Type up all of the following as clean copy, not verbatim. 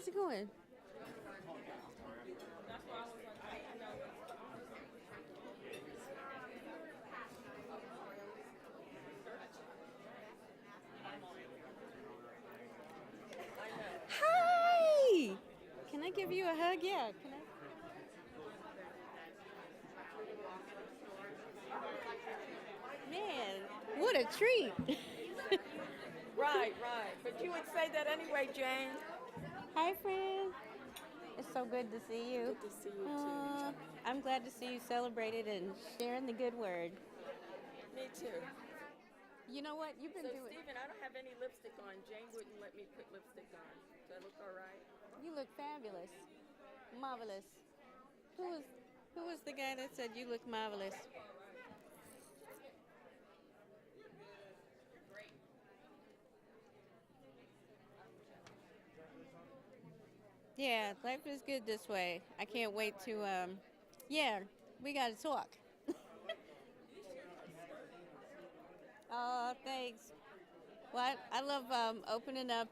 How's it going? Hi! Can I give you a hug? Yeah. Can I? Man, what a treat. Right, right. But you would say that anyway, Jane. Hi, friend. It's so good to see you. Good to see you too. I'm glad to see you celebrated and sharing the good word. Me too. You know what? You've been So, doing. Stephen, I don't have any lipstick on. Jane wouldn't let me put lipstick on. Do I look all right? You look fabulous, marvelous. Who was the guy that said you look marvelous? Yeah, life is good this way. I can't wait to. Yeah, we gotta talk. Oh, thanks. Well, I love opening up.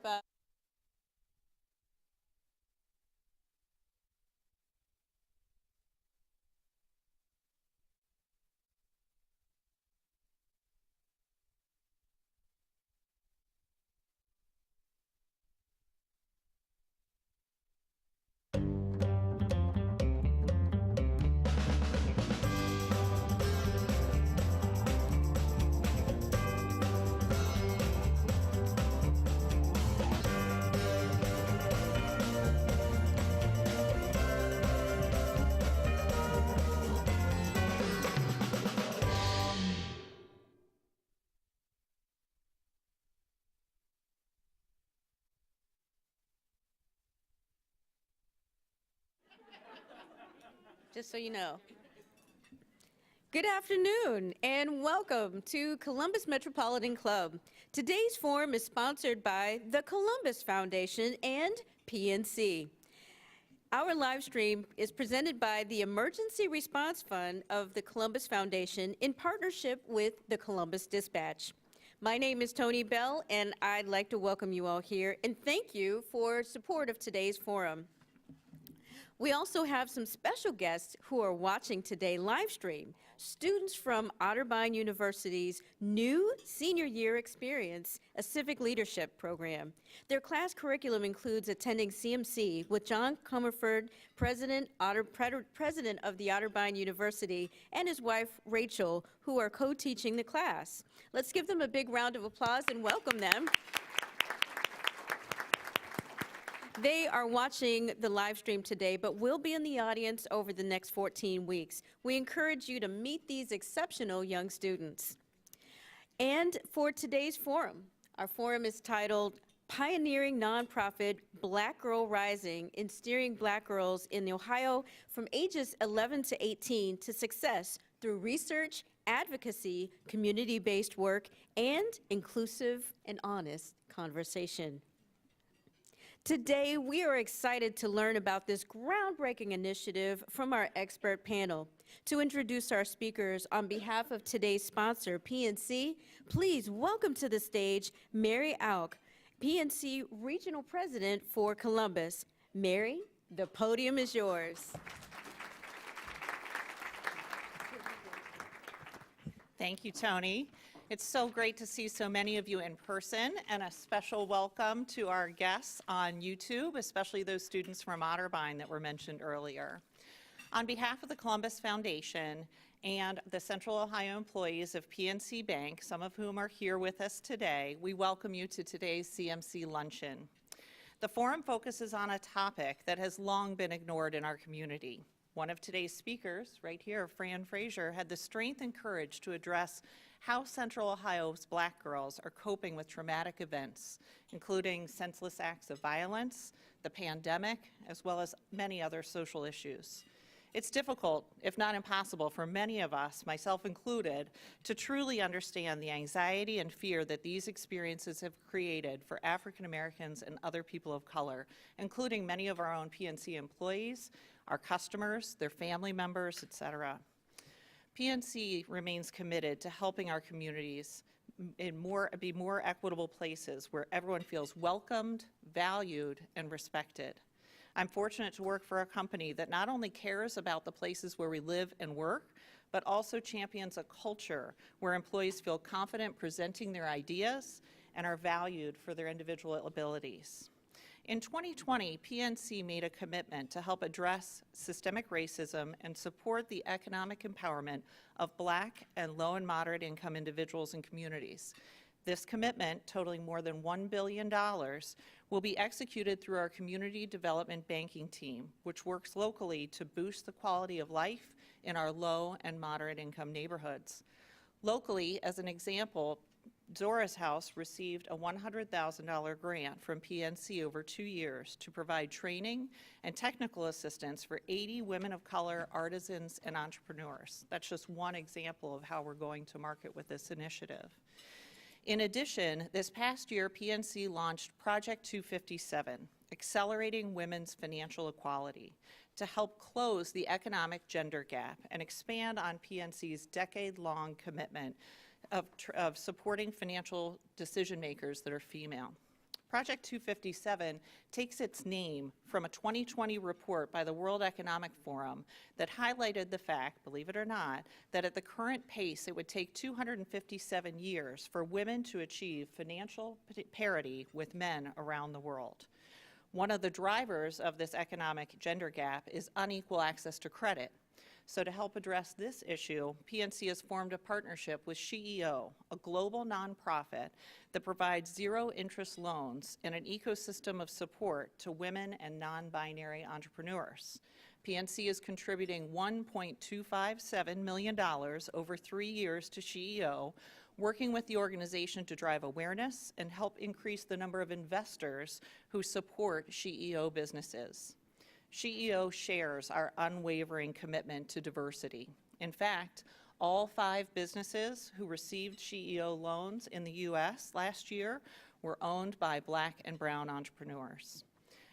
Just so you know. Good afternoon and welcome to Columbus Metropolitan Club. Today's forum is sponsored by the Columbus Foundation and PNC. Our live stream is presented by the Emergency Response Fund of the Columbus Foundation in partnership with the Columbus Dispatch. My name is Tony Bell and I'd like to welcome you all here and thank you for support of today's forum. We also have some special guests who are watching today live stream, students from Otterbein University's new senior year experience, a civic leadership program. Their class curriculum includes attending CMC with John Comerford, president of the Otterbein University, and his wife, Rachel, who are co-teaching the class. Let's give them a big round of applause and welcome them. They are watching the live stream today, but will be in the audience over the next 14 weeks. We encourage you to meet these exceptional young students. And for today's forum, our forum is titled Pioneering Nonprofit Black Girl Rising in Steering Black Girls in Ohio from ages 11 to 18 to Success through Research, Advocacy, Community-Based Work, and Inclusive and Honest Conversation. Today, we are excited to learn about this groundbreaking initiative from our expert panel. To introduce our speakers on behalf of today's sponsor, PNC, please welcome to the stage Mary Auk, PNC Regional President for Columbus. Mary, the podium is yours. Thank you, Tony. It's so great to see so many of you in person, and a special welcome to our guests on YouTube, especially those students from Otterbein that were mentioned earlier. On behalf of the Columbus Foundation and the Central Ohio employees of PNC Bank, some of whom are here with us today, we welcome you to today's CMC luncheon. The forum focuses on a topic that has long been ignored in our community. One of today's speakers, right here, Fran Frazier, had the strength and courage to address how Central Ohio's Black girls are coping with traumatic events, including senseless acts of violence, the pandemic, as well as many other social issues. It's difficult, if not impossible, for many of us, myself included, to truly understand the anxiety and fear that these experiences have created for African Americans and other people of color, including many of our own PNC employees, our customers, their family members, etc. PNC remains committed to helping our communities be more equitable places where everyone feels welcomed, valued, and respected. I'm fortunate to work for a company that not only cares about the places where we live and work, but also champions a culture where employees feel confident presenting their ideas and are valued for their individual abilities. In 2020, PNC made a commitment to help address systemic racism and support the economic empowerment of Black and low and moderate income individuals and communities. This commitment, totaling more than $1 billion, will be executed through our community development banking team, which works locally to boost the quality of life in our low and moderate income neighborhoods. Locally, as an example, Zora's House received a $100,000 grant from PNC over 2 years to provide training and technical assistance for 80 women of color, artisans, and entrepreneurs. That's just one example of how we're going to market with this initiative. In addition, this past year, PNC launched Project 257, Accelerating Women's Financial Equality, to help close the economic gender gap and expand on PNC's decade-long commitment of supporting financial decision makers that are female. Project 257 takes its name from a 2020 report by the World Economic Forum that highlighted the fact, believe it or not, that at the current pace it would take 257 years for women to achieve financial parity with men around the world. One of the drivers of this economic gender gap is unequal access to credit. So to help address this issue, PNC has formed a partnership with SheEO, a global nonprofit that provides zero-interest loans and an ecosystem of support to women and non-binary entrepreneurs. PNC is contributing $1.257 million over 3 years to SheEO, working with the organization to drive awareness and help increase the number of investors who support SheEO businesses. SheEO shares our unwavering commitment to diversity. In fact, all 5 businesses who received SheEO loans in the U.S. last year were owned by Black and brown entrepreneurs.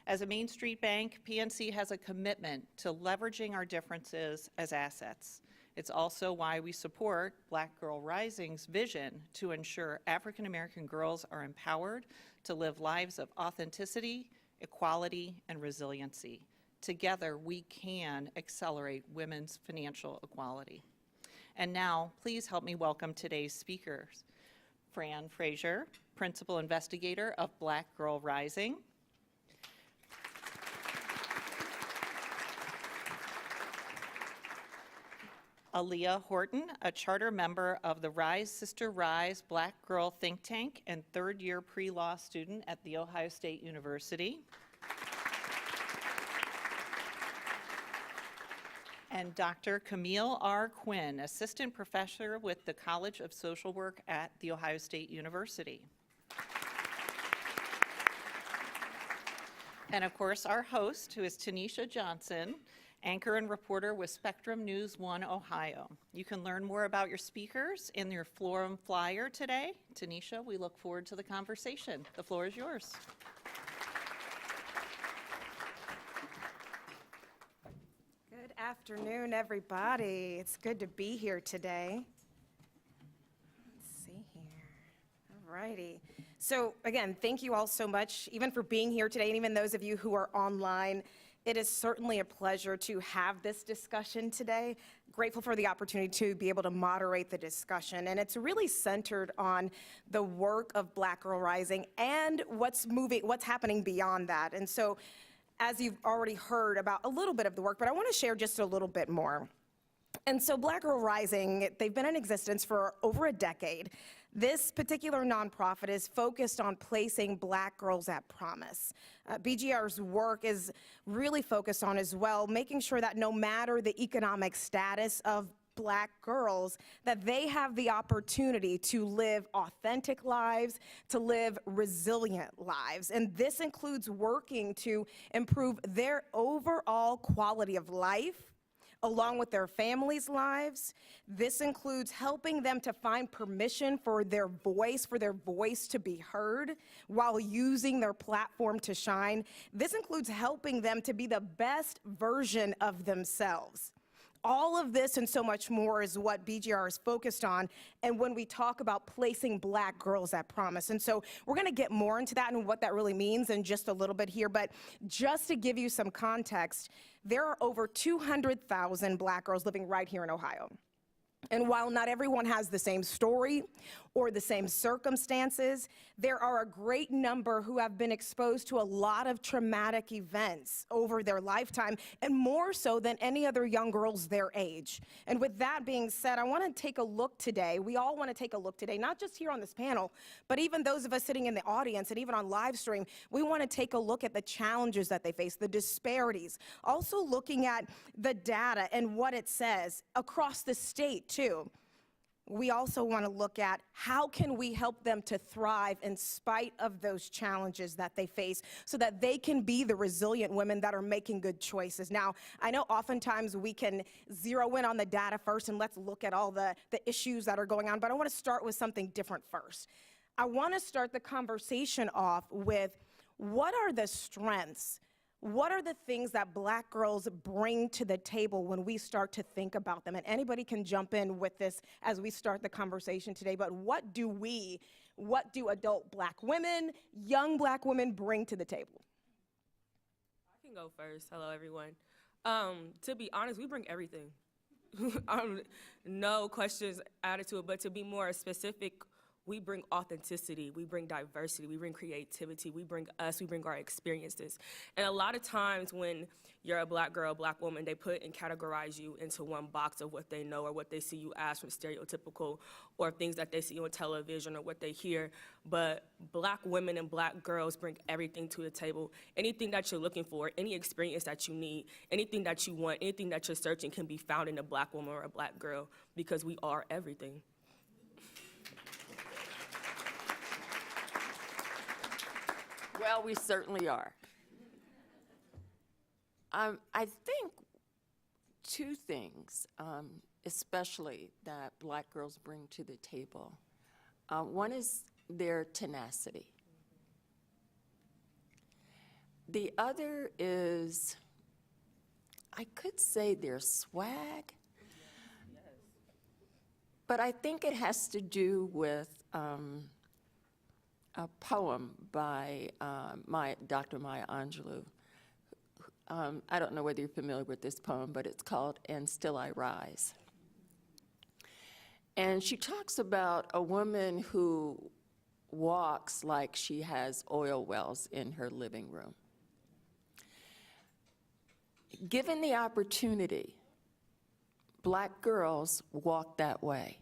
As a Main Street bank, PNC has a commitment to leveraging our differences as assets. It's also why we support Black Girl Rising's vision to ensure African American girls are empowered to live lives of authenticity, equality, and resiliency. Together, we can accelerate women's financial equality. And now, please help me welcome today's speakers. Fran Frazier, Principal Investigator of Black Girl Rising. Aaliyah Horton, a charter member of the Rise Sister Rise Black Girl Think Tank and third-year pre-law student at The Ohio State University. And Dr. Camille R. Quinn, Assistant Professor with the College of Social Work at The Ohio State University. And of course, our host, who is Tanisha Johnson, anchor and reporter with Spectrum News 1 Ohio. You can learn more about your speakers in your forum flyer today. Tanisha, we look forward to the conversation. The floor is yours. Good afternoon, everybody. It's good to be here today. Let's see here. All righty. So again, thank you all so much, even for being here today, and even those of you who are online. It is certainly a pleasure to have this discussion today. Grateful for the opportunity to be able to moderate the discussion. And it's really centered on the work of Black Girl Rising and what's happening beyond that. And so, as you've already heard about a little bit of the work, but I want to share just a little bit more. And so Black Girl Rising, they've been in existence for over a decade. This particular nonprofit is focused on placing Black girls at promise. BGR's work is really focused on as well, making sure that no matter the economic status of Black girls, that they have the opportunity to live authentic lives, to live resilient lives. And this includes working to improve their overall quality of life, along with their families' lives. This includes helping them to find permission for their voice to be heard while using their platform to shine. This includes helping them to be the best version of themselves. All of this and so much more is what BGR is focused on, and when we talk about placing Black girls at promise. And so we're going to get more into that and what that really means in just a little bit here, but just to give you some context, there are over 200,000 Black girls living right here in Ohio. And while not everyone has the same story or the same circumstances, there are a great number who have been exposed to a lot of traumatic events over their lifetime, and more so than any other young girls their age. And with that being said, I want to take a look today. We all want to take a look today, not just here on this panel, but even those of us sitting in the audience and even on live stream. We want to take a look at the challenges that they face, the disparities, also looking at the data and what it says across the state too. We also want to look at how can we help them to thrive in spite of those challenges that they face so that they can be the resilient women that are making good choices. Now, I know oftentimes we can zero in on the data first and let's look at all the issues that are going on, but I want to start with something different first. I want to start the conversation off with what are the strengths? What are the things that Black girls bring to the table when we start to think about them? And anybody can jump in with this as we start the conversation today, but what do adult Black women, young Black women bring to the table? I can go first. Hello, everyone. To be honest, we bring everything. No questions added to it, but to be more specific, we bring authenticity, we bring diversity, we bring creativity, we bring us, we bring our experiences. And a lot of times when you're a Black girl, Black woman, they put and categorize you into one box of what they know or what they see you as from stereotypical or things that they see on television or what they hear. But Black women and Black girls bring everything to the table. Anything that you're looking for, any experience that you need, anything that you want, anything that you're searching can be found in a Black woman or a Black girl because we are everything. Well, we certainly are. I think two things, especially that Black girls bring to the table. One is their tenacity. The other is, I could say their swag, but I think it has to do with a poem by Dr. Maya Angelou. I don't know whether you're familiar with this poem, but it's called "And Still I Rise." And she talks about a woman who walks like she has oil wells in her living room. Given the opportunity, Black girls walk that way.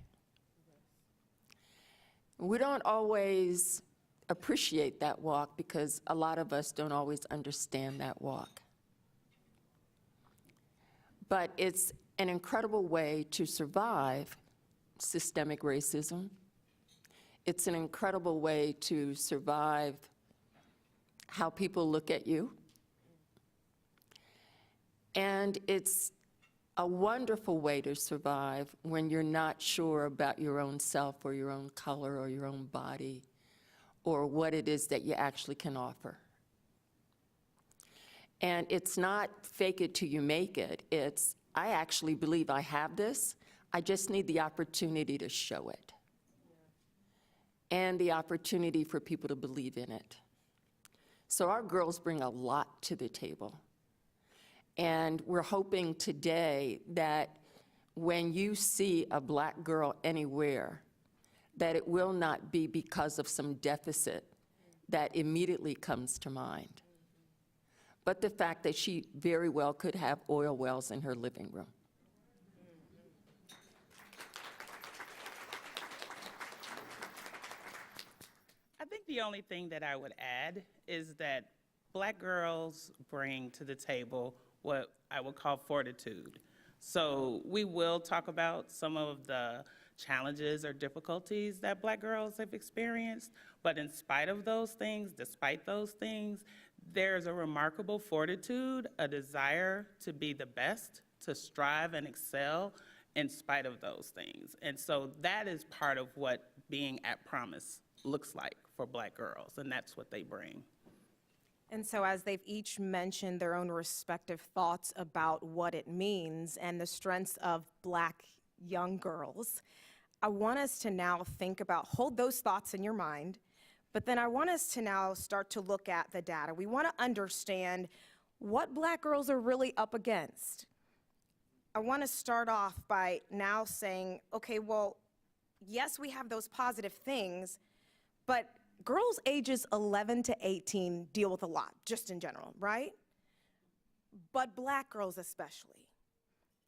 We don't always appreciate that walk because a lot of us don't always understand that walk. But it's an incredible way to survive systemic racism. It's an incredible way to survive how people look at you. And it's a wonderful way to survive when you're not sure about your own self or your own color or your own body or what it is that you actually can offer. And it's not fake it till you make it. It's, I actually believe I have this. I just need the opportunity to show it. And the opportunity for people to believe in it. So our girls bring a lot to the table. And we're hoping today that when you see a Black girl anywhere, that it will not be because of some deficit that immediately comes to mind, but the fact that she very well could have oil wells in her living room. I think the only thing that I would add is that Black girls bring to the table what I would call fortitude. So we will talk about some of the challenges or difficulties that Black girls have experienced, but in spite of those things, despite those things, there's a remarkable fortitude, a desire to be the best, to strive and excel in spite of those things. And so that is part of what being at promise looks like for Black girls, and that's what they bring. And so as they've each mentioned their own respective thoughts about what it means and the strengths of Black young girls, I want us to now think about, hold those thoughts in your mind, but then I want us to now start to look at the data. We want to understand what Black girls are really up against. I want to start off by now saying, okay, well, yes, we have those positive things, but girls ages 11 to 18 deal with a lot, just in general, right? But Black girls especially.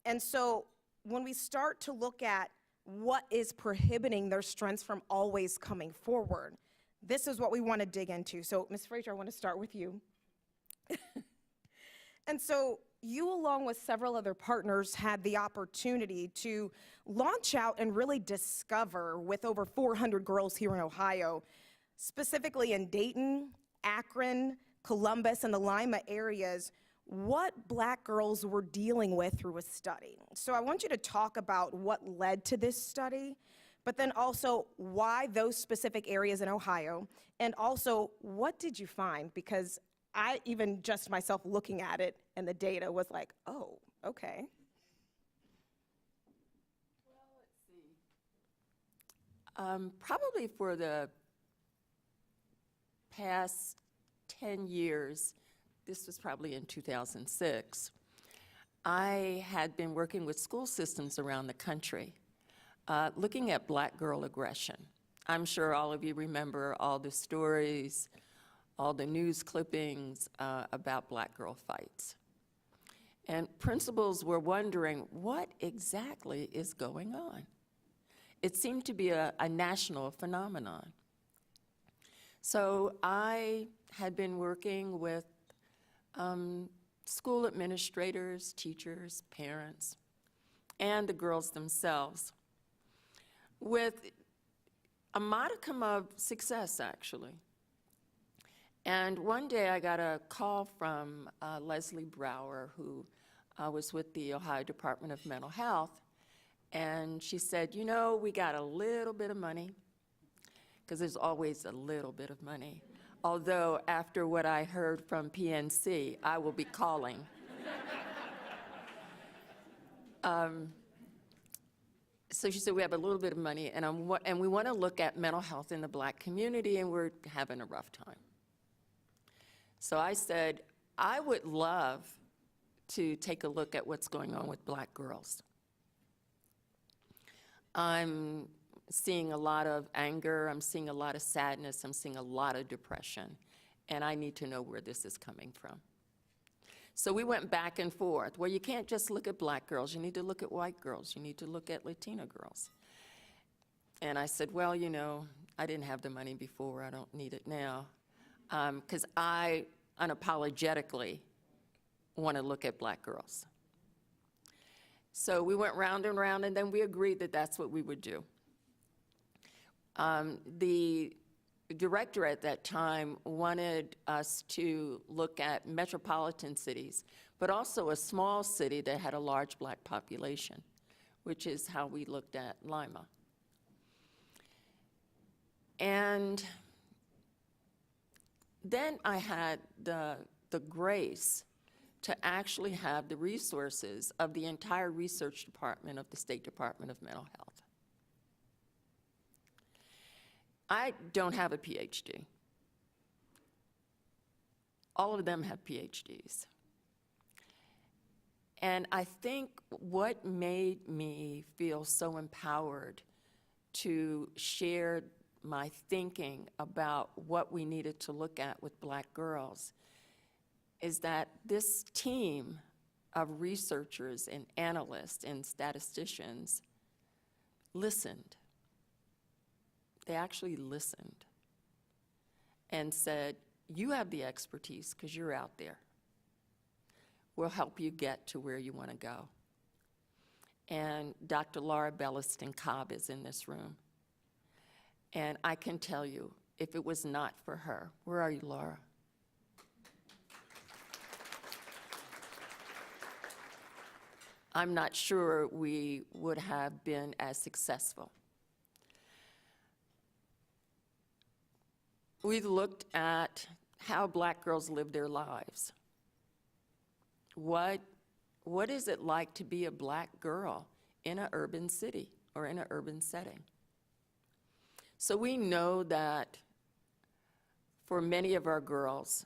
And so when we start to look at what is prohibiting their strengths from always coming forward, this is what we want to dig into. So, Ms. Frazier, I want to start with you. And so you, along with several other partners, had the opportunity to launch out and really discover, with over 400 girls here in Ohio, specifically in Dayton, Akron, Columbus, and the Lima areas, what Black girls were dealing with through a study. So I want you to talk about what led to this study, but then also why those specific areas in Ohio, and also what did you find? Because I even just myself looking at it and the data was like, oh, okay. Probably for the past 10 years, this was probably in 2006, I had been working with school systems around the country, looking at Black girl aggression. I'm sure all of you remember all the stories, all the news clippings about Black girl fights. And principals were wondering, what exactly is going on? It seemed to be a national phenomenon. So I had been working with school administrators, teachers, parents, and the girls themselves with a modicum of success, actually. And one day I got a call from Leslie Brower, who was with the Ohio Department of Mental Health, and she said, you know, we got a little bit of money, because there's always a little bit of money. Although, after what I heard from PNC, I will be calling. So she said, we have a little bit of money, and we want to look at mental health in the Black community, and we're having a rough time. So I said, I would love to take a look at what's going on with Black girls. I'm seeing a lot of anger, I'm seeing a lot of sadness, I'm seeing a lot of depression, and I need to know where this is coming from. So we went back and forth. Well, you can't just look at Black girls, you need to look at white girls, you need to look at Latina girls. And I said, well, you know, I didn't have the money before, I don't need it now, because I unapologetically want to look at Black girls. So we went round and round, and then we agreed that that's what we would do. The director at that time wanted us to look at metropolitan cities, but also a small city that had a large Black population, which is how we looked at Lima. And then I had the grace to actually have the resources of the entire research department of the State Department of Mental Health. I don't have a PhD. All of them have PhDs. And I think what made me feel so empowered to share my thinking about what we needed to look at with Black girls is that this team of researchers and analysts and statisticians listened. They actually listened and said, you have the expertise because you're out there. We'll help you get to where you want to go. And Dr. Laura Belliston-Cobb is in this room. And I can tell you, if it was not for her, where are you, Laura? I'm not sure we would have been as successful. We looked at how black girls live their lives. What is it like to be a black girl in an urban city or in an urban setting? So we know that for many of our girls,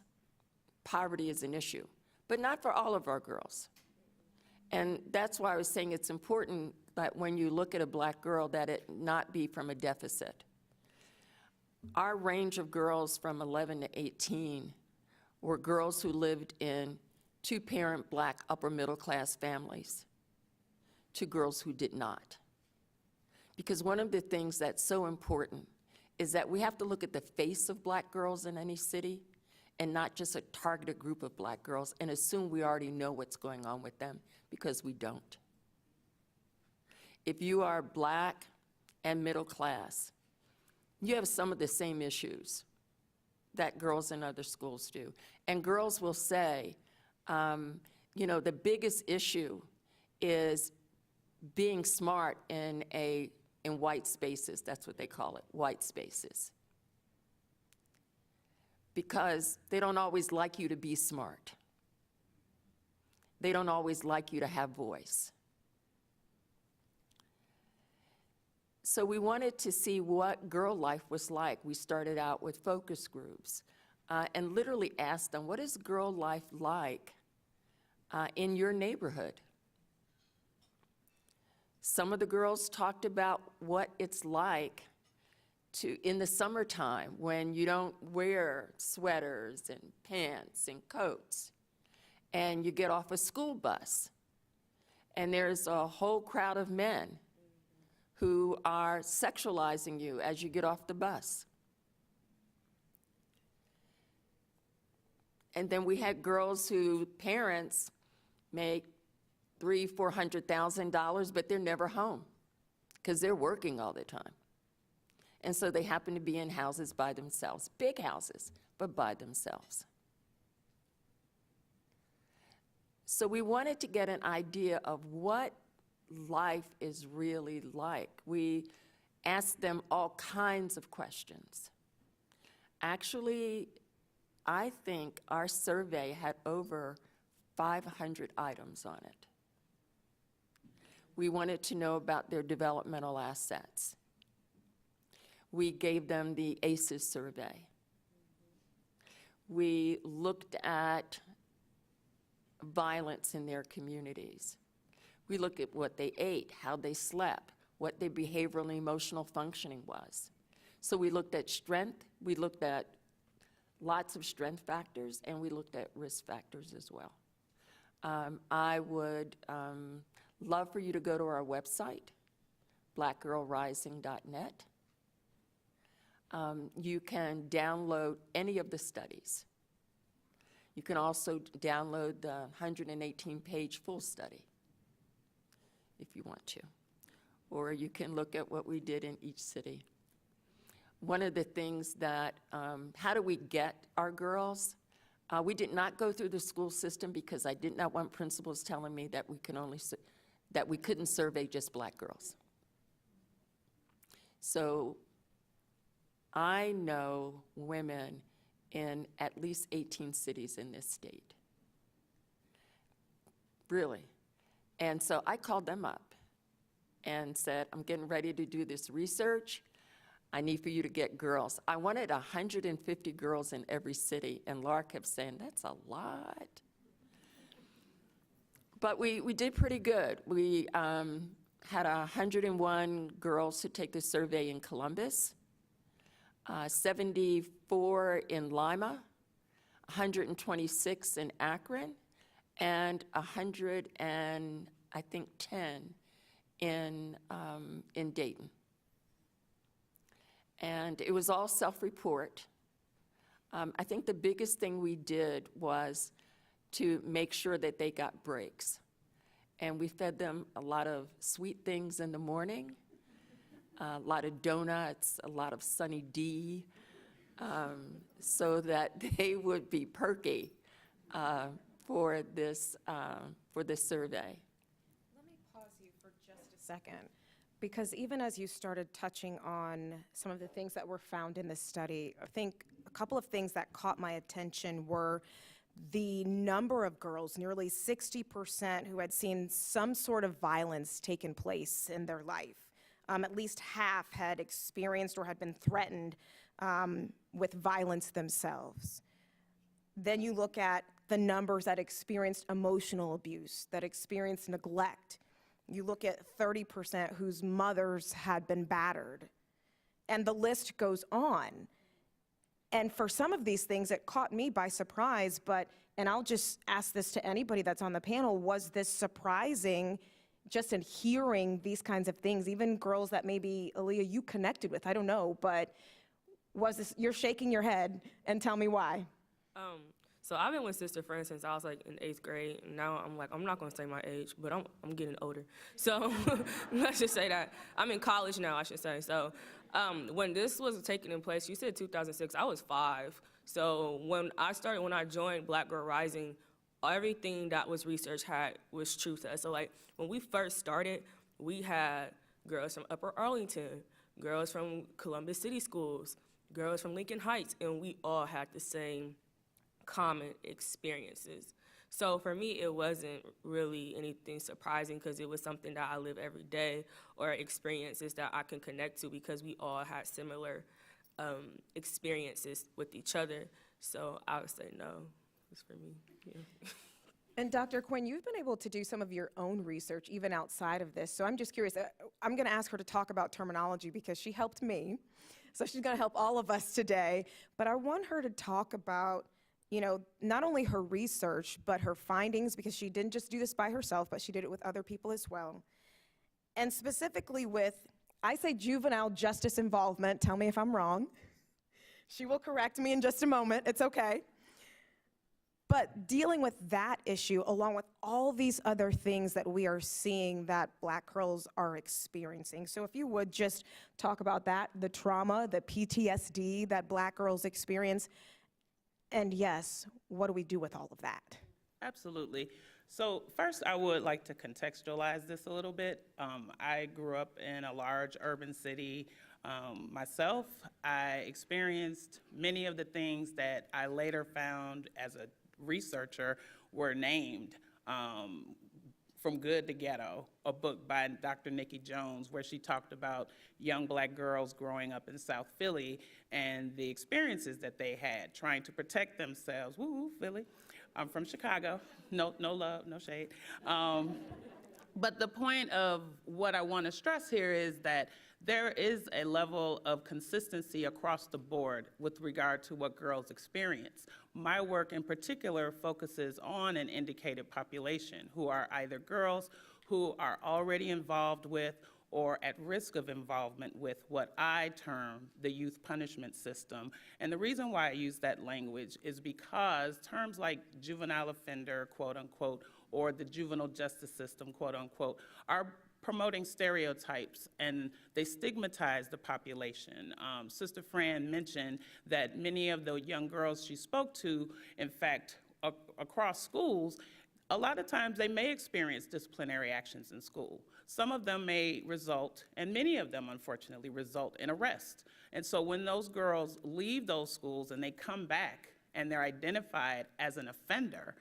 poverty is an issue, but not for all of our girls. And that's why I was saying it's important that when you look at a black girl, that it not be from a deficit. Our range of girls from 11 to 18 were girls who lived in two-parent black upper middle class families to girls who did not. Because one of the things that's so important is that we have to look at the face of black girls in any city and not just a targeted group of black girls and assume we already know what's going on with them, because we don't. If you are black and middle class, you have some of the same issues that girls in other schools do. And girls will say, the biggest issue is being smart in white spaces. That's what they call it, white spaces. Because they don't always like you to be smart. They don't always like you to have voice. So we wanted to see what girl life was like. We started out with focus groups and literally asked them, what is girl life like in your neighborhood? Some of the girls talked about what it's like in the summertime when you don't wear sweaters and pants and coats, and you get off a school bus, and there's a whole crowd of men who are sexualizing you as you get off the bus. And then we had girls whose parents make $300,000-$400,000, but they're never home because they're working all the time. And so they happen to be in houses by themselves, big houses, but by themselves. So we wanted to get an idea of what life is really like. We asked them all kinds of questions. Actually, I think our survey had over 500 items on it. We wanted to know about their developmental assets. We gave them the ACEs survey. We looked at violence in their communities. We looked at what they ate, how they slept, what their behavioral and emotional functioning was. So we looked at strength, we looked at lots of strength factors, and we looked at risk factors as well. I would love for you to go to our website, blackgirlrising.net. You can download any of the studies. You can also download the 118-page full study if you want to. Or you can look at what we did in each city. One of the things that, how do we get our girls? We did not go through the school system because I did not want principals telling me that we couldn't survey just black girls. So I know women in at least 18 cities in this state. Really. And so I called them up and said, I'm getting ready to do this research. I need for you to get girls. I wanted 150 girls in every city, and Laura kept saying, that's a lot. But we did pretty good. We had 101 girls to take the survey in Columbus, 74 in Lima, 126 in Akron, and 110 in Dayton. And it was all self-report. I think the biggest thing we did was to make sure that they got breaks. And we fed them a lot of sweet things in the morning, a lot of donuts, a lot of Sunny D, so that they would be perky for this survey. Let me pause you for just a second, because even as you started touching on some of the things that were found in this study, I think a couple of things that caught my attention were the number of girls, nearly 60%, who had seen some sort of violence taken place in their life. At least half had experienced or had been threatened with violence themselves. Then you look at the numbers that experienced emotional abuse, that experienced neglect. You look at 30% whose mothers had been battered. And the list goes on. And for some of these things, it caught me by surprise, and I'll just ask this to anybody that's on the panel, was this surprising just in hearing these kinds of things, even girls that maybe, Aaliyah, you connected with, I don't know, but was this, you're shaking your head, and tell me why. So I've been with Sister Fran since I was like in 8th grade, and now I'm not gonna say my age, but I'm getting older. So let's just say that. I'm in college now, I should say. So when this was taking in place, you said 2006, I was 5. So when I joined Black Girl Rising, everything that was researched was true to us. So like when we first started, we had girls from Upper Arlington, girls from Columbus City Schools, girls from Lincoln Heights, and we all had the same common experiences. So for me, it wasn't really anything surprising because it was something that I live every day or experiences that I can connect to because we all had similar experiences with each other. So I would say no, it's for me. Yeah. And Dr. Quinn, you've been able to do some of your own research even outside of this. So I'm just curious, I'm gonna ask her to talk about terminology because she helped me. So she's gonna help all of us today. But I want her to talk about, you know, not only her research, but her findings, because she didn't just do this by herself, but she did it with other people as well. And specifically with, I say juvenile justice involvement, tell me if I'm wrong. She will correct me in just a moment, it's okay. But dealing with that issue along with all these other things that we are seeing that Black girls are experiencing. So if you would just talk about that, the trauma, the PTSD that Black girls experience, and yes, what do we do with all of that? Absolutely. So first, I would like to contextualize this a little bit. I grew up in a large urban city myself. I experienced many of the things that I later found as a researcher were named. From Good to Ghetto, a book by Dr. Nikki Jones, where she talked about young Black girls growing up in South Philly and the experiences that they had trying to protect themselves. Woo, Philly. I'm from Chicago. No love, no shade. But the point of what I want to stress here is that there is a level of consistency across the board with regard to what girls experience. My work in particular focuses on an indicated population who are either girls who are already involved with or at risk of involvement with what I term the youth punishment system. And the reason why I use that language is because terms like juvenile offender, quote unquote, or the juvenile justice system, quote unquote, are promoting stereotypes, and they stigmatize the population. Sister Fran mentioned that many of the young girls she spoke to, in fact, across schools, a lot of times they may experience disciplinary actions in school. Some of them may result, and many of them unfortunately result in arrest. And so when those girls leave those schools and they come back and they're identified as an offender,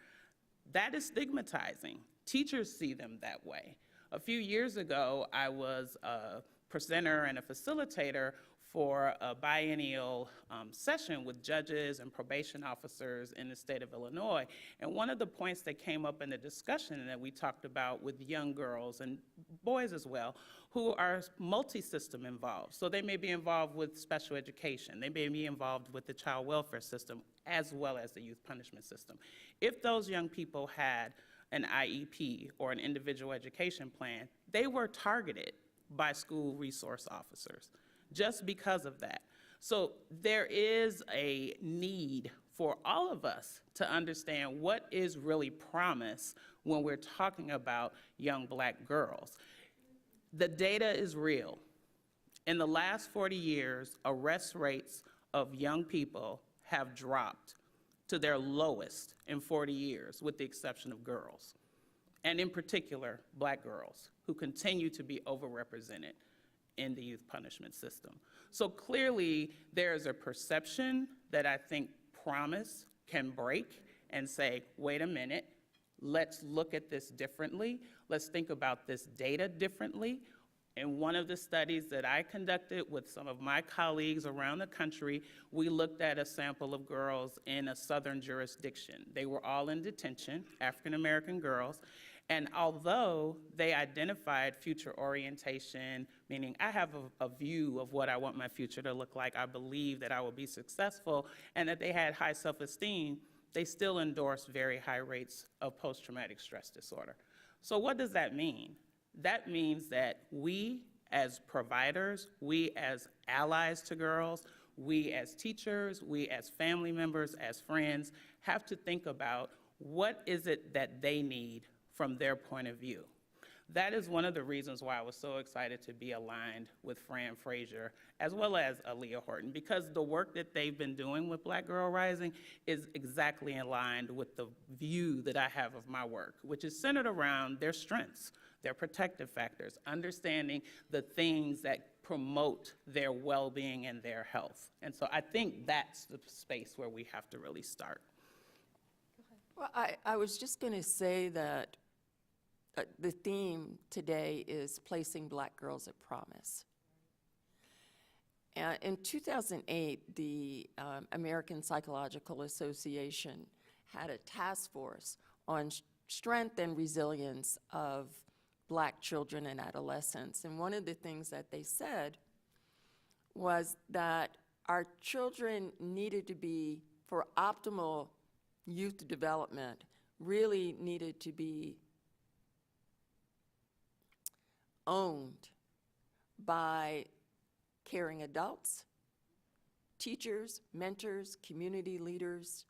that is stigmatizing. Teachers see them that way. A few years ago, I was a presenter and a facilitator for a biennial session with judges and probation officers in the state of Illinois. And one of the points that came up in the discussion that we talked about with young girls and boys as well, who are multi-system involved. So they may be involved with special education. They may be involved with the child welfare system as well as the youth punishment system. If those young people had an IEP or an individual education plan, they were targeted by school resource officers just because of that. So there is a need for all of us to understand what is really promised when we're talking about young Black girls. The data is real. In the last 40 years, arrest rates of young people have dropped to their lowest in 40 years, with the exception of girls, and in particular, Black girls, who continue to be overrepresented in the youth punishment system. So clearly, there's a perception that I think promise can break and say, wait a minute, let's look at this differently. Let's think about this data differently. In one of the studies that I conducted with some of my colleagues around the country, we looked at a sample of girls in a southern jurisdiction. They were all in detention, African-American girls, and although they identified future orientation, meaning I have a view of what I want my future to look like, I believe that I will be successful, and that they had high self-esteem, they still endorsed very high rates of post-traumatic stress disorder. So what does that mean? That means that we as providers, we as allies to girls, we as teachers, we as family members, as friends, have to think about what is it that they need from their point of view. That is one of the reasons why I was so excited to be aligned with Fran Frazier, as well as Aaliyah Horton, because the work that they've been doing with Black Girl Rising is exactly aligned with the view that I have of my work, which is centered around their strengths, their protective factors, understanding the things that promote their well-being and their health. And so I think that's the space where we have to really start. Well, I was just going to say that the theme today is placing Black girls at promise. In 2008, the American Psychological Association had a task force on strength and resilience of Black children and adolescents. And one of the things that they said was that our children needed to be, for optimal youth development, really needed to be owned by caring adults, teachers, mentors, community leaders,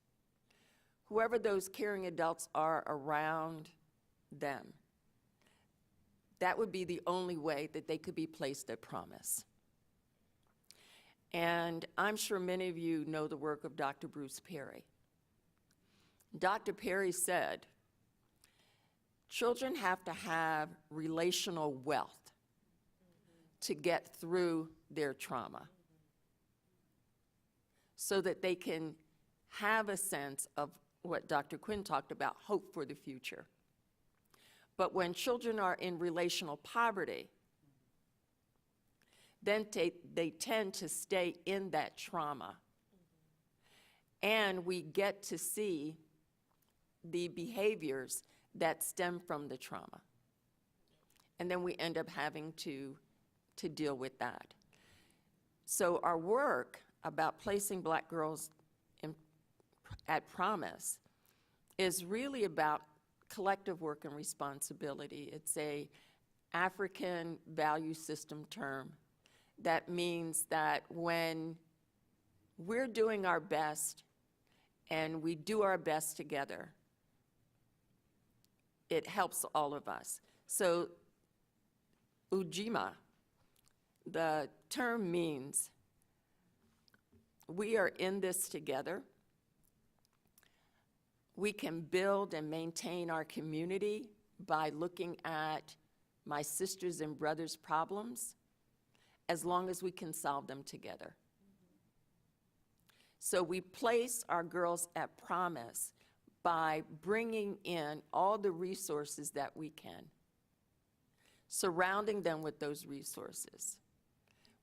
whoever those caring adults are around them. That would be the only way that they could be placed at promise. And I'm sure many of you know the work of Dr. Bruce Perry. Dr. Perry said, children have to have relational wealth to get through their trauma so that they can have a sense of what Dr. Quinn talked about, hope for the future. But when children are in relational poverty, then they tend to stay in that trauma. And we get to see the behaviors that stem from the trauma. And then we end up having to deal with that. So our work about placing Black girls at promise is really about collective work and responsibility. It's a African value system term that means that when we're doing our best and we do our best together, it helps all of us. So Ujima, the term means we are in this together. We can build and maintain our community by looking at my sisters' and brothers' problems as long as we can solve them together. So we place our girls at promise by bringing in all the resources that we can, surrounding them with those resources,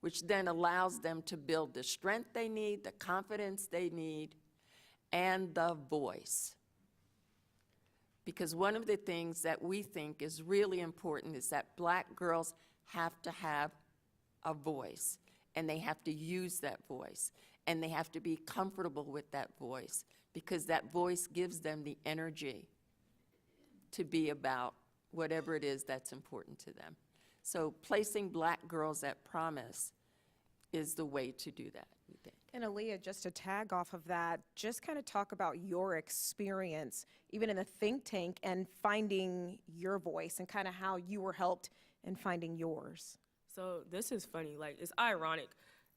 which then allows them to build the strength they need, the confidence they need, and the voice. Because one of the things that we think is really important is that Black girls have to have a voice, and they have to use that voice, and they have to be comfortable with that voice, because that voice gives them the energy to be about whatever it is that's important to them. So placing Black girls at promise is the way to do that, we think. And Aaliyah, just to tag off of that, just kind of talk about your experience, even in the think tank, and finding your voice and kind of how you were helped in finding yours. So this is funny, like it's ironic.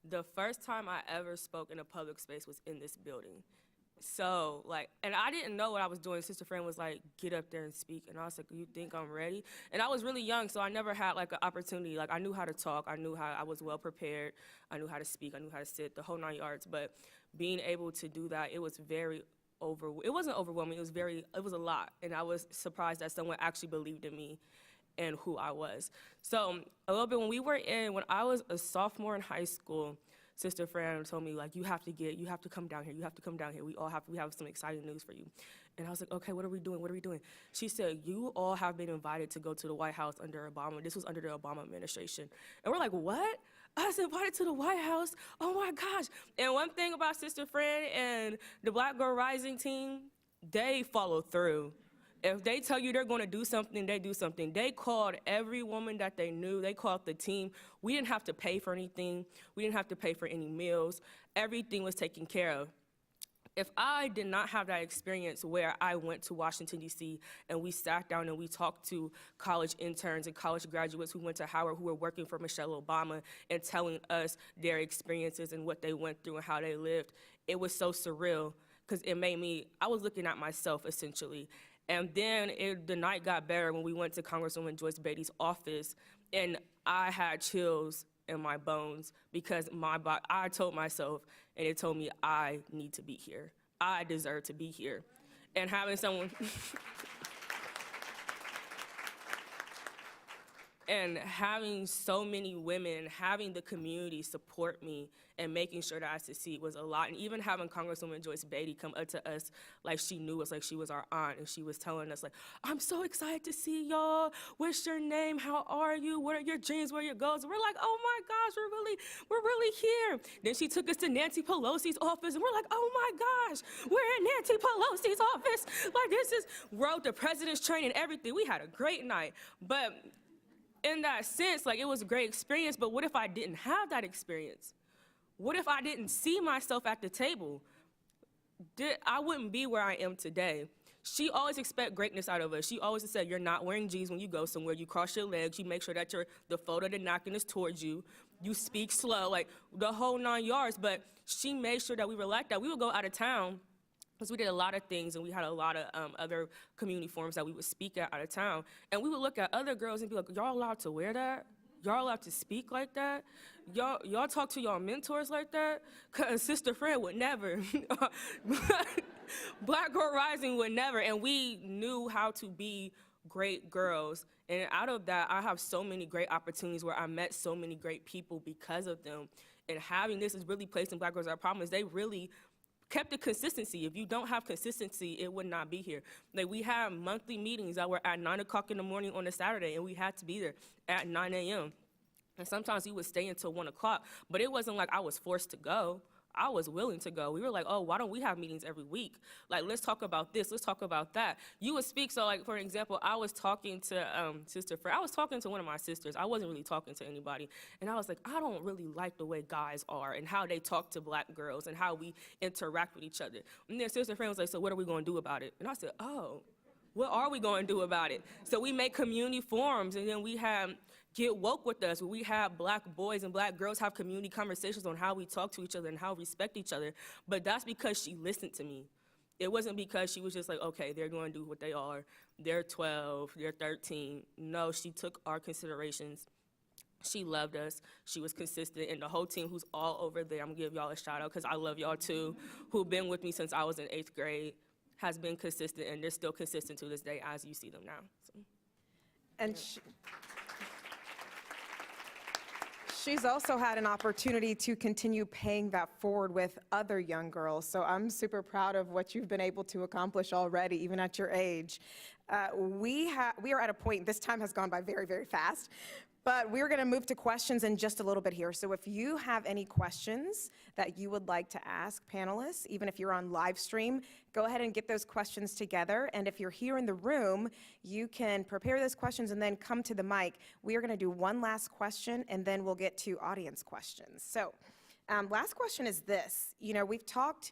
The first time I ever spoke in a public space was in this building. so, like, and I didn't know what I was doing. Sister Fran was like, get up there and speak. And I was like, you think I'm ready? And I was really young, so I never had, like, an opportunity. Like, I knew how to talk. I knew how I was well prepared. I knew how to speak. I knew how to sit, the whole 9 yards. But being able to do that, it was very it wasn't overwhelming. It was a lot. And I was surprised that someone actually believed in me and who I was. So a little bit when I was a sophomore in high school, Sister Fran told me, like, you have to come down here. You have to come down here. We have some exciting news for you. And I was like, okay, what are we doing? What are we doing? She said, you all have been invited to go to the White House under Obama. This was under the Obama administration. And we're like, what? I was invited to the White House? Oh my gosh. And one thing about Sister Fran and the Black Girl Rising team, they follow through. If they tell you they're going to do something, they do something. They called every woman that they knew. They called the team. We didn't have to pay for anything. We didn't have to pay for any meals. Everything was taken care of. If I did not have that experience where I went to Washington, D.C., and we sat down and we talked to college interns and college graduates who went to Howard who were working for Michelle Obama and telling us their experiences and what they went through and how they lived, it was so surreal because I was looking at myself essentially. And then the night got better when we went to Congresswoman Joyce Beatty's office, and I had chills in my bones because I told myself, and it told me I need to be here. I deserve to be here. And having someone and having so many women, having the community support me and making sure that I succeed was a lot. And even having Congresswoman Joyce Beatty come up to us like she knew us, like she was our aunt, and she was telling us, like, I'm so excited to see y'all. What's your name? How are you? What are your dreams? Where are your goals? And we're like, oh my gosh, we're really here. Then she took us to Nancy Pelosi's office, and we're like, oh my gosh, we're in Nancy Pelosi's office. Like, wrote the president's training, everything. We had a great night. But in that sense, like, it was a great experience, but what if I didn't have that experience? What if I didn't see myself at the table? I wouldn't be where I am today. She always expect greatness out of us. She always said, you're not wearing jeans when you go somewhere. You cross your legs. You make sure that the photo they're knocking is towards you. You speak slow, like the whole 9 yards. But she made sure that we were like that. We would go out of town because we did a lot of things, and we had a lot of other community forums that we would speak at out of town. And we would look at other girls and be like, y'all allowed to wear that? Y'all allowed to speak like that? Y'all talk to y'all mentors like that? Because Sister Fran would never. Black Girl Rising would never. And we knew how to be great girls. And out of that, I have so many great opportunities where I met so many great people because of them. And having this is really placing Black girls. Our problem is they really kept the consistency. If you don't have consistency, it would not be here. Like, we have monthly meetings that were at 9 o'clock in the morning on a Saturday, and we had to be there at 9 a.m. And sometimes we would stay until 1 o'clock, but it wasn't like I was forced to go. I was willing to go. We were like, oh, why don't we have meetings every week? Like, let's talk about this, let's talk about that. You would speak, so like, for example, I was talking to Sister Fran. I was talking to one of my sisters. I wasn't really talking to anybody. And I was like, I don't really like the way guys are and how they talk to Black girls and how we interact with each other. And then Sister Fran was like, so what are we gonna do about it? And I said, oh, what are we gonna do about it? So we make community forums, and then we have Get Woke with us, where we have Black boys and Black girls have community conversations on how we talk to each other and how we respect each other. But that's because she listened to me. It wasn't because she was just like, okay, they're going to do what they are. They're 12, they're 13. No, she took our considerations. She loved us. She was consistent. And the whole team who's all over there, I'm going to give y'all a shout out because I love y'all too, who've been with me since I was in 8th grade, has been consistent, and they're still consistent to this day as you see them now. So. And she's also had an opportunity to continue paying that forward with other young girls. So I'm super proud of what you've been able to accomplish already, even at your age. We are at a point, this time has gone by very, very fast, but we're going to move to questions in just a little bit here. So if you have any questions that you would like to ask panelists, even if you're on live stream, go ahead and get those questions together. And if you're here in the room, you can prepare those questions and then come to the mic. We are going to do one last question, and then we'll get to audience questions. So last question is this. You know, we've talked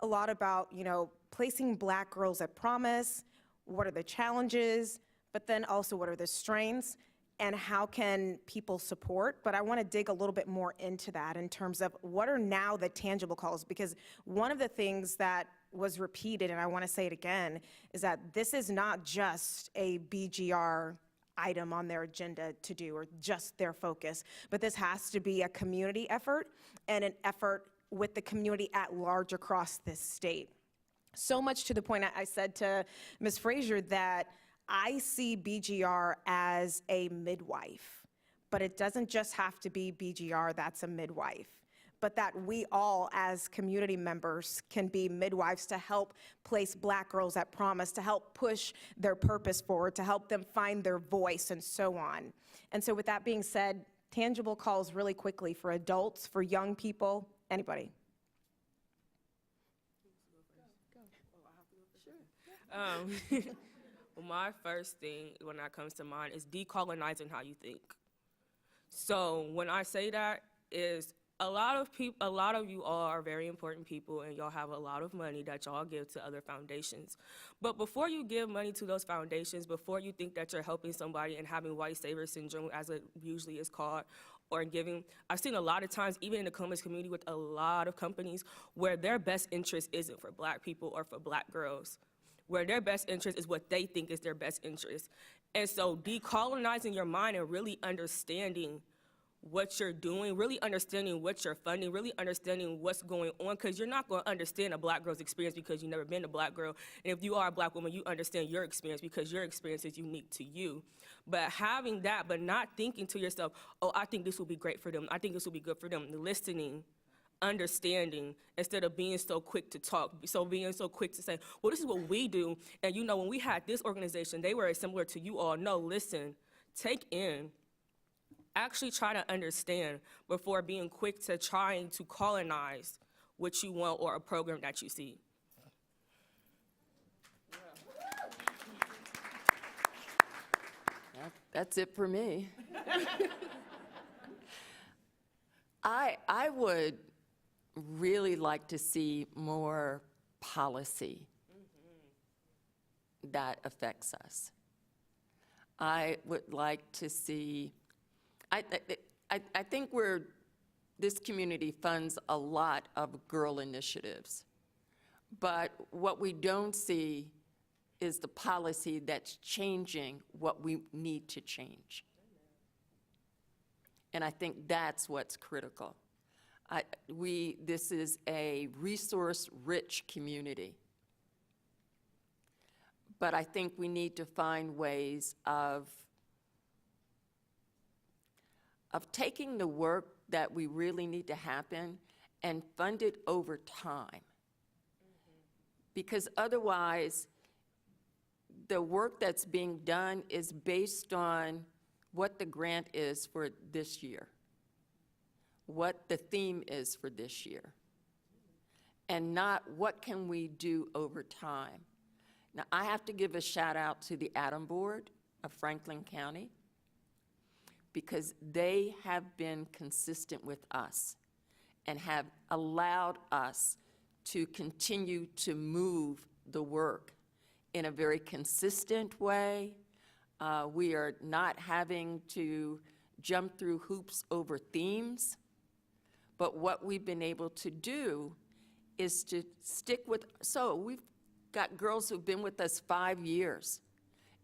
a lot about, you know, placing Black girls at promise. What are the challenges? But then also, what are the strengths? And how can people support? But I want to dig a little bit more into that in terms of what are now the tangible calls, because one of the things that was repeated, and I want to say it again, is that this is not just a BGR item on their agenda to do or just their focus, but this has to be a community effort and an effort with the community at large across this state. So much to the point I said to Ms. Frazier that I see BGR as a midwife, but it doesn't just have to be BGR that's a midwife, but that we all as community members can be midwives to help place Black girls at promise, to help push their purpose forward, to help them find their voice, and so on. And so with that being said, tangible calls really quickly for adults, for young people, anybody. Well, my first thing when that comes to mind is decolonizing how you think. So when I say that is a lot of you all are very important people, and y'all have a lot of money that y'all give to other foundations. But before you give money to those foundations, before you think that you're helping somebody and having white savior syndrome, as it usually is called, or giving, I've seen a lot of times, even in the Columbus community with a lot of companies, where their best interest isn't for Black people or for Black girls, where their best interest is what they think is their best interest. And so decolonizing your mind and really understanding what you're doing, really understanding what you're funding, really understanding what's going on, because you're not going to understand a Black girl's experience because you've never been a Black girl. And if you are a Black woman, you understand your experience because your experience is unique to you. But having that, but not thinking to yourself, oh, I think this will be great for them. I think this will be good for them. Listening, understanding, instead of being so quick to talk, so being so quick to say, well, this is what we do. And you know, when we had this organization, they were similar to you all. No, listen, take in, actually try to understand before being quick to trying to colonize what you want or a program that you see. That's it for me. I would really like to see more policy that affects us. I would like to see, I think this community funds a lot of girl initiatives, but what we don't see is the policy that's changing what we need to change. And I think that's what's critical. This is a resource-rich community. But I think we need to find ways of taking the work that we really need to happen and fund it over time. Because otherwise, the work that's being done is based on what the grant is for this year, what the theme is for this year, and not what can we do over time. Now, I have to give a shout out to the Adam Board of Franklin County, because they have been consistent with us and have allowed us to continue to move the work in a very consistent way. We are not having to jump through hoops over themes, but what we've been able to do is to stick with, so we've got girls who've been with us 5 years,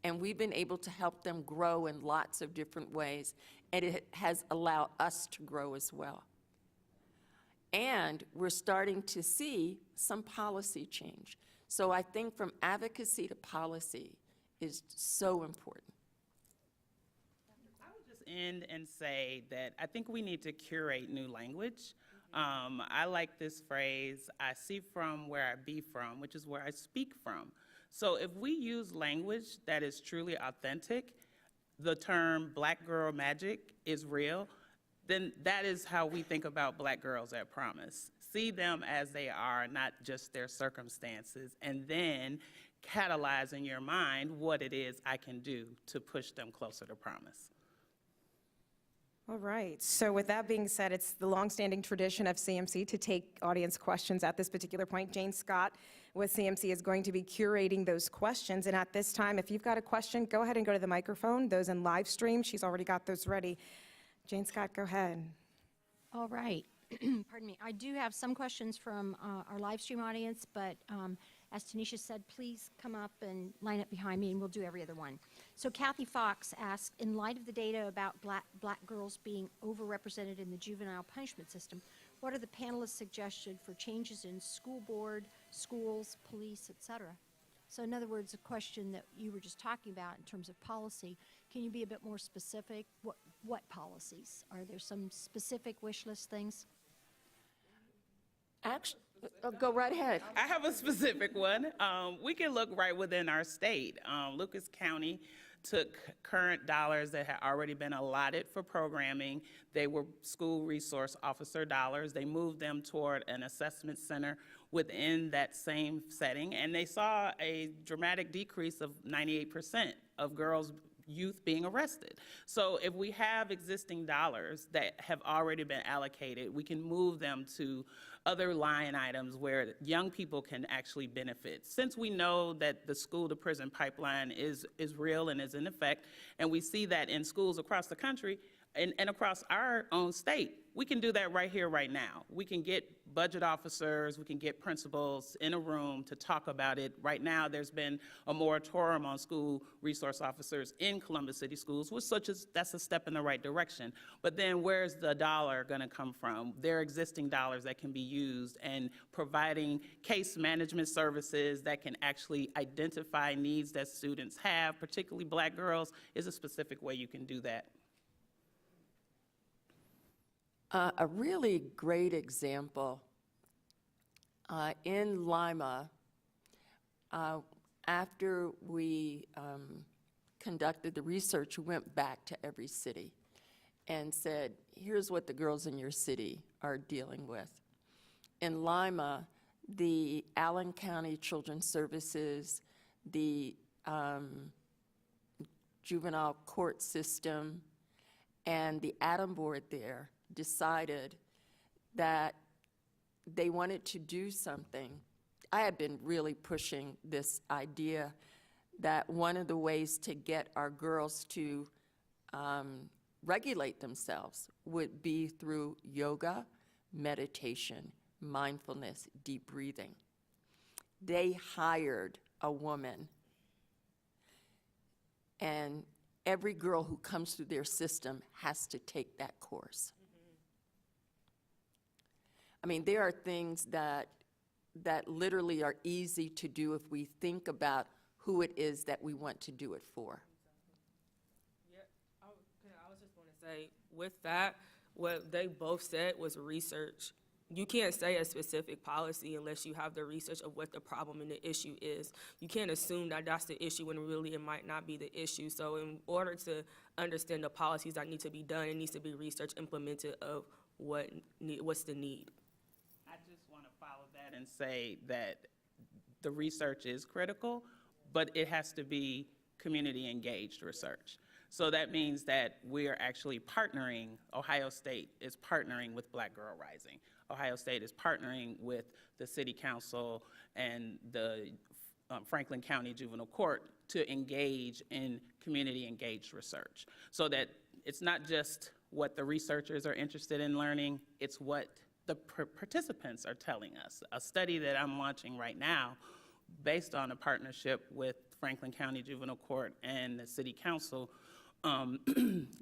and we've been able to help them grow in lots of different ways, and it has allowed us to grow as well. And we're starting to see some policy change. So I think from advocacy to policy is so important. I would just end and say that I think we need to curate new language. I like this phrase, I see from where I be from, which is where I speak from. So if we use language that is truly authentic, the term Black girl magic is real, then that is how we think about Black girls at Promise. See them as they are, not just their circumstances, and then catalyze in your mind what it is I can do to push them closer to Promise. All right, so with that being said, it's the longstanding tradition of CMC to take audience questions at this particular point. Jane Scott with CMC is going to be curating those questions, and at this time, if you've got a question, go ahead and go to the microphone. Those in live stream, she's already got those ready. Jane Scott, go ahead. All right. pardon me, I do have some questions from our live stream audience, but as Tanisha said, please come up and line up behind me, and we'll do every other one. So Kathy Fox asked, in light of the data about black girls being overrepresented in the juvenile punishment system, what are the panelists' suggestions for changes in school board, schools, police, et cetera? So in other words, a question that you were just talking about in terms of policy, can you be a bit more specific? What policies? Are there some specific wish list things? Actually, go right ahead. I have a specific one. We can look right within our state. Lucas County took current dollars that had already been allotted for programming. They were school resource officer dollars. They moved them toward an assessment center within that same setting, and they saw a dramatic decrease of 98% of girls, youth being arrested. So if we have existing dollars that have already been allocated, we can move them to other line items where young people can actually benefit. Since we know that the school to prison pipeline is real and is in effect, and we see that in schools across the country and across our own state, we can do that right here, right now. We can get budget officers, we can get principals in a room to talk about it. Right now, there's been a moratorium on school resource officers in Columbus City Schools, that's a step in the right direction. But then where's the dollar gonna come from? There are existing dollars that can be used, and providing case management services that can actually identify needs that students have, particularly black girls, is a specific way you can do that. A really great example, in Lima, after we conducted the research, we went back to every city and said, here's what the girls in your city are dealing with. In Lima, the Allen County Children's Services, the juvenile court system, and the Adam Board there decided that they wanted to do something. I had been really pushing this idea that one of the ways to get our girls to regulate themselves would be through yoga, meditation, mindfulness, deep breathing. They hired a woman, and every girl who comes through their system has to take that course. I mean, there are things that literally are easy to do if we think about who it is that we want to do it for. Yeah, I was just going to say, with that, what they both said was research. You can't say a specific policy unless you have the research of what the problem and the issue is. You can't assume that that's the issue when really it might not be the issue. So in order to understand the policies that need to be done, it needs to be research implemented of what's the need. I just want to follow that and say that the research is critical, but it has to be community engaged research. So that means that we are actually partnering, Ohio State is partnering with Black Girl Rising. Ohio State is partnering with the City Council and the Franklin County Juvenile Court to engage in community engaged research. So that it's not just what the researchers are interested in learning, it's what the participants are telling us. A study that I'm launching right now, based on a partnership with Franklin County Juvenile Court and the City Council,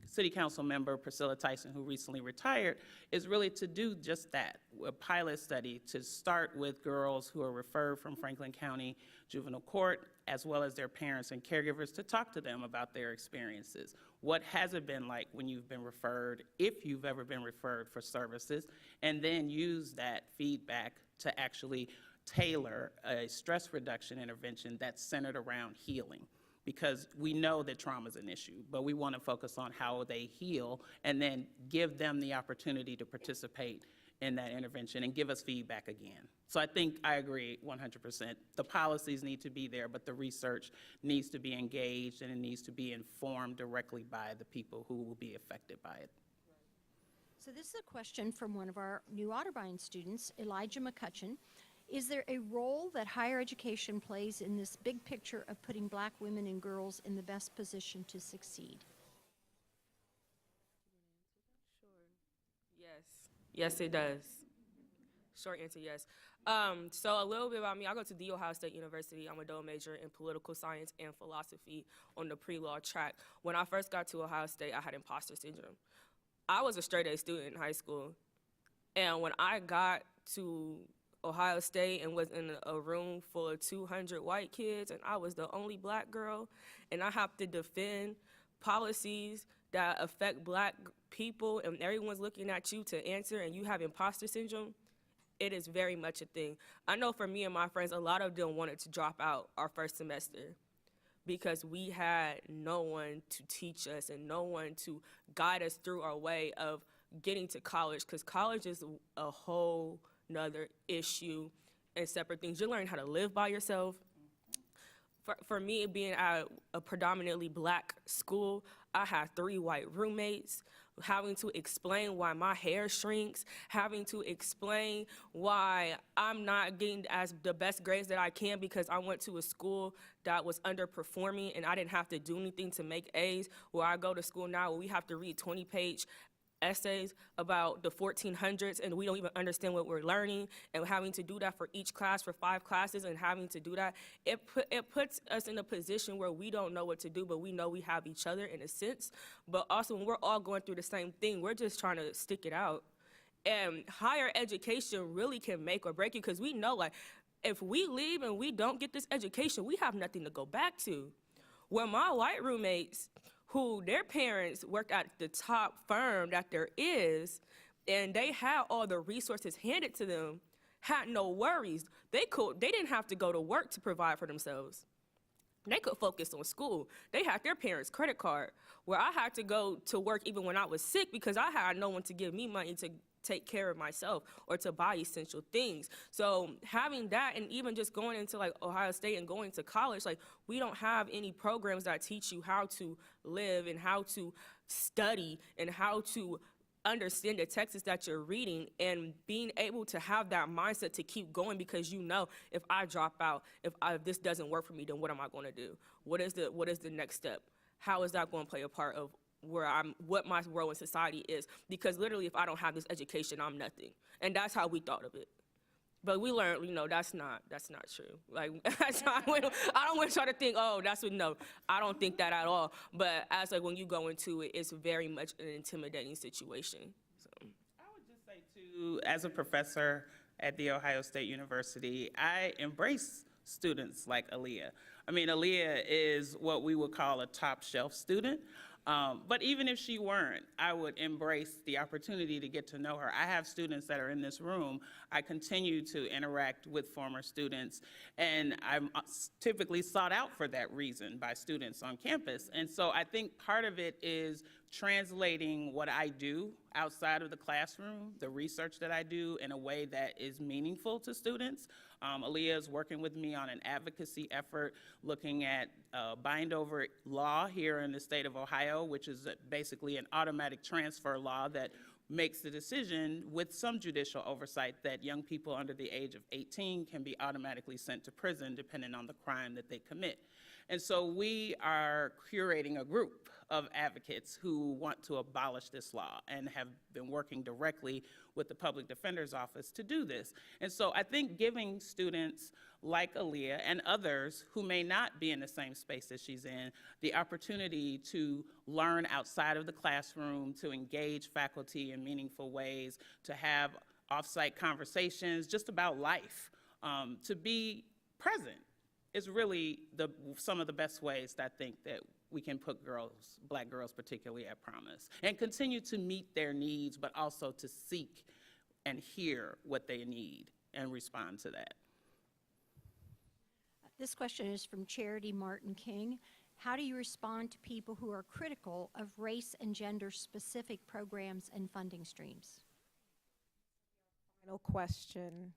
City Council member Priscilla Tyson, who recently retired, is really to do just that, a pilot study to start with girls who are referred from Franklin County Juvenile Court, as well as their parents and caregivers, to talk to them about their experiences. What has it been like when you've been referred, if you've ever been referred for services, and then use that feedback to actually tailor a stress reduction intervention that's centered around healing. Because we know that trauma is an issue, but we want to focus on how they heal and then give them the opportunity to participate in that intervention and give us feedback again. So I think I agree 100%. The policies need to be there, but the research needs to be engaged and it needs to be informed directly by the people who will be affected by it. So this is a question from one of our new Otterbein students, Elijah McCutcheon. Is there a role that higher education plays in this big picture of putting Black women and girls in the best position to succeed? Yes. Yes, it does. Short answer, yes. So a little bit about me. I go to The Ohio State University. I'm a double major in political science and philosophy on the pre-law track. When I first got to Ohio State, I had imposter syndrome. I was a straight-A student in high school. And when I got to Ohio State and was in a room full of 200 white kids, and I was the only black girl, and I have to defend policies that affect black people, and everyone's looking at you to answer, and you have imposter syndrome, it is very much a thing. I know for me and my friends, a lot of them wanted to drop out our first semester because we had no one to teach us and no one to guide us through our way of getting to college, because college is a whole nother issue and separate things. You learn how to live by yourself. For me, being at a predominantly black school, I had 3 white roommates, having to explain why my hair shrinks, having to explain why I'm not getting the best grades that I can because I went to a school that was underperforming and I didn't have to do anything to make A's, where I go to school now where we have to read 20-page essays about the 1400s and we don't even understand what we're learning, and having to do that for each class for 5 classes and having to do that, it puts us in a position where we don't know what to do, but we know we have each other in a sense. But also when we're all going through the same thing, we're just trying to stick it out. And higher education really can make or break you, because we know, like, if we leave and we don't get this education, we have nothing to go back to. Where my white roommates, who their parents worked at the top firm that there is, and they had all the resources handed to them, had no worries. They didn't have to go to work to provide for themselves. They could focus on school. They had their parents' credit card, where I had to go to work even when I was sick because I had no one to give me money to take care of myself or to buy essential things. So having that, and even just going into like Ohio State and going to college, like, we don't have any programs that teach you how to live and how to study and how to understand the texts that you're reading, and being able to have that mindset to keep going, because you know, if I drop out, if this doesn't work for me, then what am I going to do? What is the next step? How is that going to play a part of what my role in society is? Because literally, if I don't have this education, I'm nothing. And that's how we thought of it. But we learned, that's not true. Like, I don't want to try to think, oh, no, I don't think that at all. But as like when you go into it, it's very much an intimidating situation. So. I would just say too, as a professor at The Ohio State University, I embrace students like Aaliyah. I mean, Aaliyah is what we would call a top shelf student. But even if she weren't, I would embrace the opportunity to get to know her. I have students that are in this room. I continue to interact with former students, and I'm typically sought out for that reason by students on campus. And so I think part of it is translating what I do outside of the classroom, the research that I do, in a way that is meaningful to students. Aaliyah is working with me on an advocacy effort looking at bind-over law here in the state of Ohio, which is basically an automatic transfer law that makes the decision with some judicial oversight that young people under the age of 18 can be automatically sent to prison depending on the crime that they commit. And so we are curating a group of advocates who want to abolish this law and have been working directly with the Public Defender's Office to do this. And so I think giving students like Aaliyah and others who may not be in the same space as she's in the opportunity to learn outside of the classroom, to engage faculty in meaningful ways, to have off-site conversations just about life, to be present is really some of the best ways that I think that we can put girls, black girls particularly, at promise, and continue to meet their needs, but also to seek and hear what they need and respond to that. This question is from Charity Martin King. How do you respond to people who are critical of race and gender specific programs and funding streams? Final question.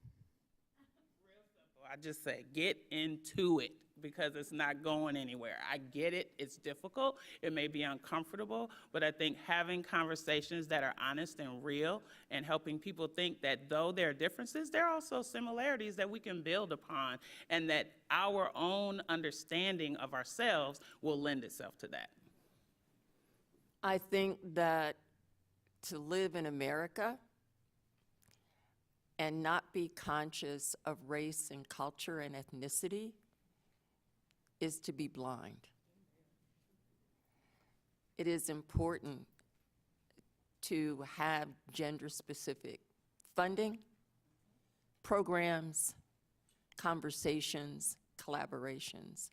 I just say, get into it, because it's not going anywhere. I get it, it's difficult, it may be uncomfortable, but I think having conversations that are honest and real and helping people think that though there are differences, there are also similarities that we can build upon, and that our own understanding of ourselves will lend itself to that. I think that to live in America, and not be conscious of race and culture and ethnicity is to be blind. It is important to have gender-specific funding, programs, conversations, collaborations,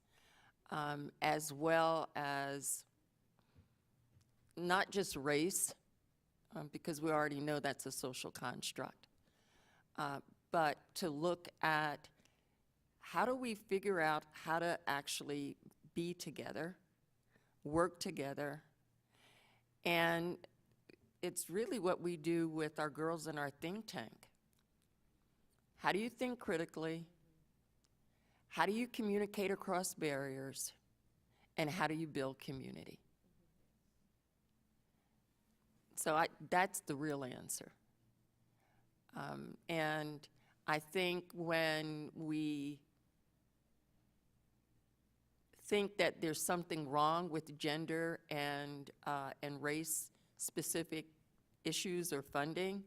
as well as not just race, because we already know that's a social construct, but to look at how do we figure out how to actually be together, work together, and it's really what we do with our girls in our think tank. How do you think critically? How do you communicate across barriers? And how do you build community? So that's the real answer. And I think when we think that there's something wrong with gender and race-specific issues or funding,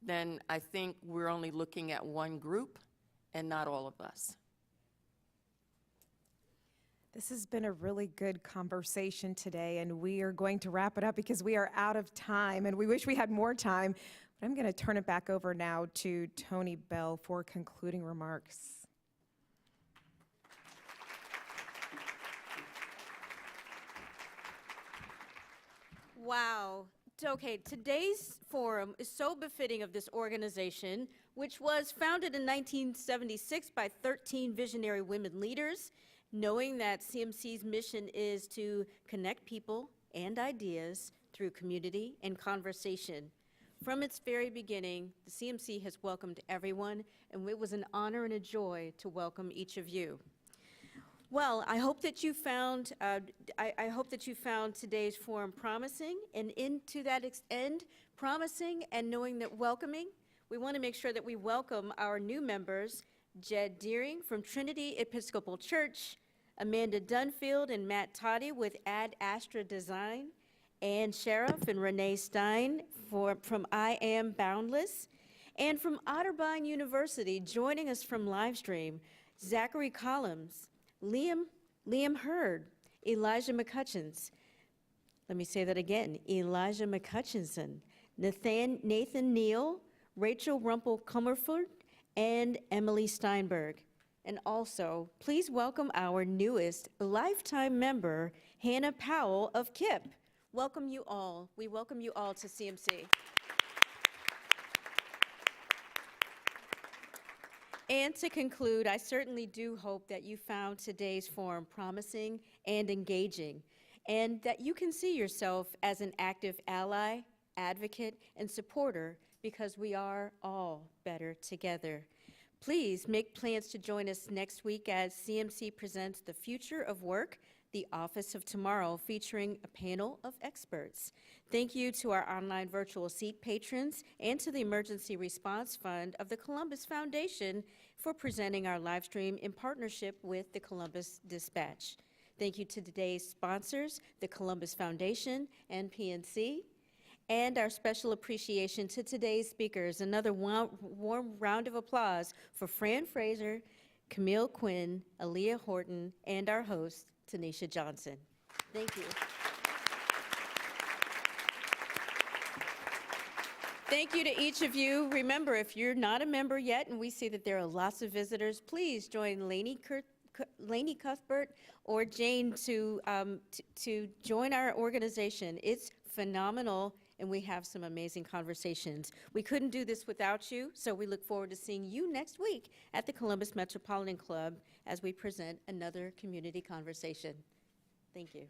then I think we're only looking at one group and not all of us. This has been a really good conversation today, and we are going to wrap it up because we are out of time, and we wish we had more time. But I'm going to turn it back over now to Tony Bell for concluding remarks. Wow. Okay, today's forum is so befitting of this organization, which was founded in 1976 by 13 visionary women leaders, knowing that CMC's mission is to connect people and ideas through community and conversation. From its very beginning, the CMC has welcomed everyone, and it was an honor and a joy to welcome each of you. Well, I hope that you found today's forum promising, and to that end, promising and knowing that welcoming, we want to make sure that we welcome our new members, Jed Deering from Trinity Episcopal Church, Amanda Dunfield and Matt Toddy with Ad Astra Design, Ann Sheriff and Renee Stein from I Am Boundless, and from Otterbein University, joining us from Livestream, Zachary Collins, Liam Hurd, Elijah McCutcheons. Let me say that again, Elijah McCutchinson, Nathan Neal, Rachel Rumpel-Comerford, and Emily Steinberg. And also, please welcome our newest lifetime member, Hannah Powell of KIP. Welcome you all. We welcome you all to CMC. And to conclude, I certainly do hope that you found today's forum promising and engaging, and that you can see yourself as an active ally, advocate, and supporter, because we are all better together. Please make plans to join us next week as CMC presents The Future of Work, the Office of Tomorrow, featuring a panel of experts. Thank you to our online virtual seat patrons and to the Emergency Response Fund of the Columbus Foundation for presenting our live stream in partnership with the Columbus Dispatch. Thank you to today's sponsors, the Columbus Foundation and PNC, and our special appreciation to today's speakers. Another warm round of applause for Fran Frazier, Camille Quinn, Aaliyah Horton, and our host, Tanisha Johnson. Thank you. Thank you to each of you. Remember, if you're not a member yet, and we see that there are lots of visitors, please join Lainey Cuthbert or Jane to join our organization. It's phenomenal, and we have some amazing conversations. We couldn't do this without you, so we look forward to seeing you next week at the Columbus Metropolitan Club as we present another community conversation. Thank you.